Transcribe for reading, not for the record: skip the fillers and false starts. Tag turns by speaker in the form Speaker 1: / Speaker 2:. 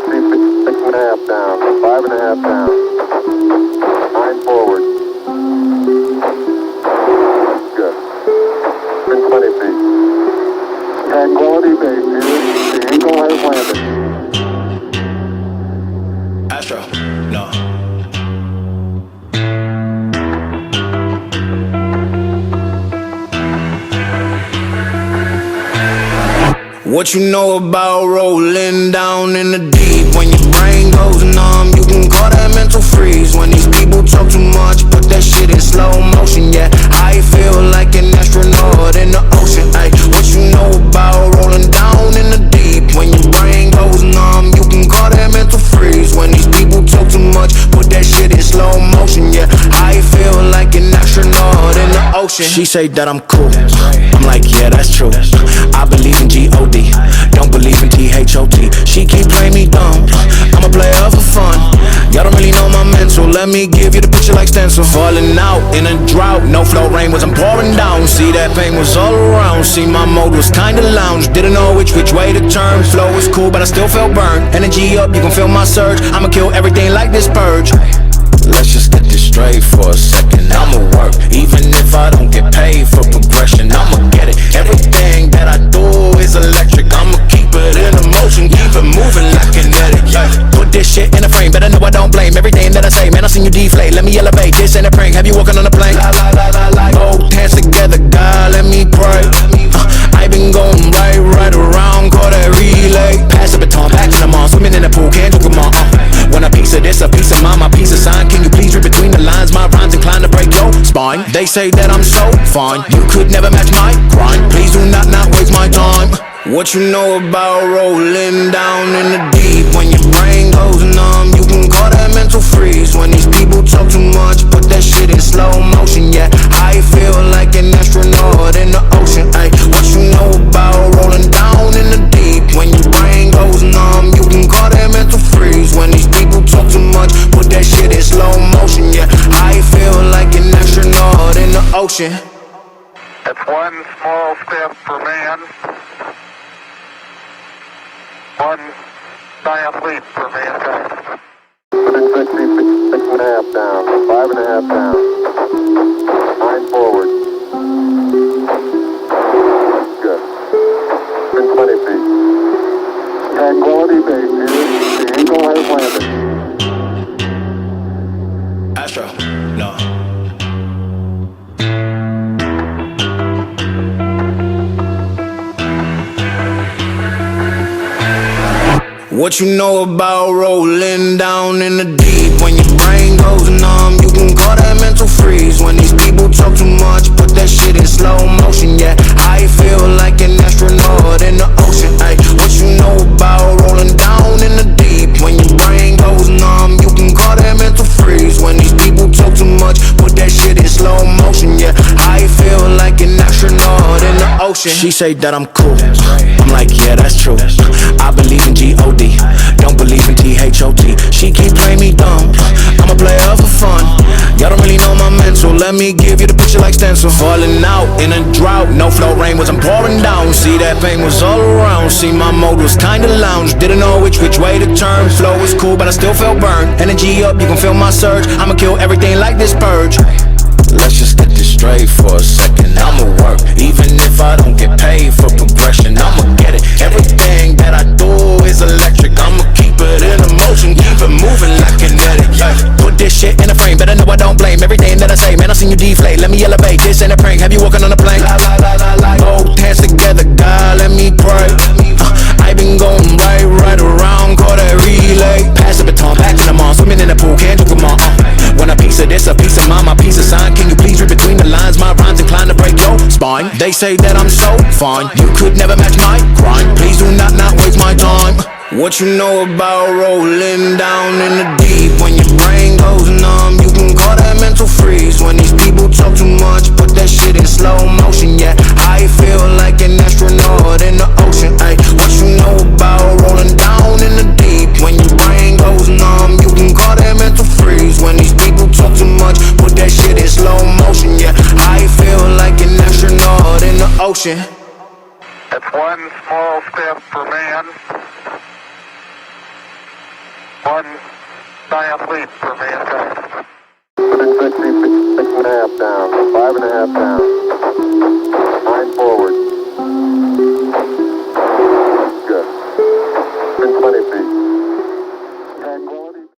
Speaker 1: 6.5 down, 5.5 down, 9 forward. Good. In 20 feet. Tranquility Base here. The Eagle has landed.
Speaker 2: Astro, no. What you know about rolling down in the deep? When your brain goes numb, you can call that mental freeze. When these people talk too much, put that shit in slow motion. Yeah, I feel like an astronaut in the ocean. Ay, what you know about rolling down in the deep? When your brain goes numb, you can call that mental freeze. When these people talk too much, put that shit in slow motion. Yeah, I feel like an astronaut in the ocean. She say that I'm cool. I'm like, yeah, that's true. I believe in G-O-D, don't believe in T-H-O-T. She keep playing me dumb, I'm a player for fun. Y'all don't really know my mental, let me give you the picture like stencil. Falling out in a drought, no flow, rain wasn't pouring down. See, that pain was all around, see, my mode was kinda lounge. Didn't know which way to turn, flow was cool but I still felt burned. Energy up, you can feel my surge, I'ma kill everything like this purge. Let's just get this straight for a second. I'ma work, even if I don't get paid for progression. I'ma get it, everything that I do is electric. I'ma keep it in motion, keep it moving like kinetic. Yeah. Put this shit in a frame, better know I don't blame everything that I say. Man, I seen you deflate, let me elevate. This ain't a prank, have you walking on a plane? Both hands together, God, let me pray. I been going right around, call that relay. Pass the baton, back to the mall, swimming in the pool, can't do them all. Want a piece of this, a piece of mine, my piece of sign. Can you please read between the lines? My rhymes inclined to break your spine. They say that I'm so fine, you could never match my grind. Please do not waste my time. What you know about rolling down in the deep? When your brain goes numb, you can call that mental freeze. When these people talk too much, put that shit in slow motion. Yeah, I feel like an astronaut in the ocean. Ay, what you know about rolling down in the deep? When your brain goes numb, you can call that mental freeze. When these people talk too much, put that shit in slow motion. Yeah, I feel like an astronaut in the ocean.
Speaker 1: It's one small step for man, one giant leap for mankind. 6.5 down, 5.5 down, 9 forward. Good. In 20 feet. Tranquility Base here. The Eagle has landed.
Speaker 2: Astro, no. What you know about rolling down in the deep? When your brain goes numb, you can call that mental freeze. When these people talk too much, put that shit in slow motion. Yeah, I feel like an astronaut in the ocean. Ay, what you know about rolling down in the deep? When your brain goes numb, you can call that mental freeze. When these people talk too much, put that shit in slow motion. Yeah, I feel like an astronaut in the ocean. She say that I'm cool, I'm like, yeah, that's true. I believe in G-O-D, don't believe in T-H-O-T. She keep playing me dumb, I'm a player for fun. Y'all don't really know my mental, let me give you the picture like stencil. Falling out in a drought, no flow, rain wasn't pouring down. See, that pain was all around, see, my mode was kinda lounge. Didn't know which way to turn, flow was cool but I still felt burned. Energy up, you can feel my surge, I'ma kill everything like this purge. Let's just get this straight for a second. I'ma work, even if I don't get paid for progression. I'ma get it, everything that I do is electric. I'ma keep it in motion, keep it moving like kinetic. Yeah. Put this shit in a frame, better know I don't blame everything that I say. Man, I seen you deflate, let me elevate. This ain't a prank, have you walking on a plane? Both hands together, God, let me pray. I been going right around, call that relay. Pass the baton, back to the mall, swimming in the pool, can't do them all. Want a piece of this, a piece of mine, my piece of sign. Can you please read between the lines? My rhymes inclined to break your spine. They say that I'm so fine, you could never match my grind. Please do not waste my time. What you know about rolling down in the deep? When your brain goes numb, you can call that mental freeze. When these people talk too much, put that shit in slow motion. Yeah, I feel like an astronaut in the ocean. Ay, what you know about rolling down in the deep? When your brain goes numb, you can call that mental freeze. When these people talk too much, put that shit in slow motion. Yeah, I feel like an astronaut in the ocean.
Speaker 1: It's one small step for man, 1 diamond lead for mankind. 160, 6.5 down, 5.5 down.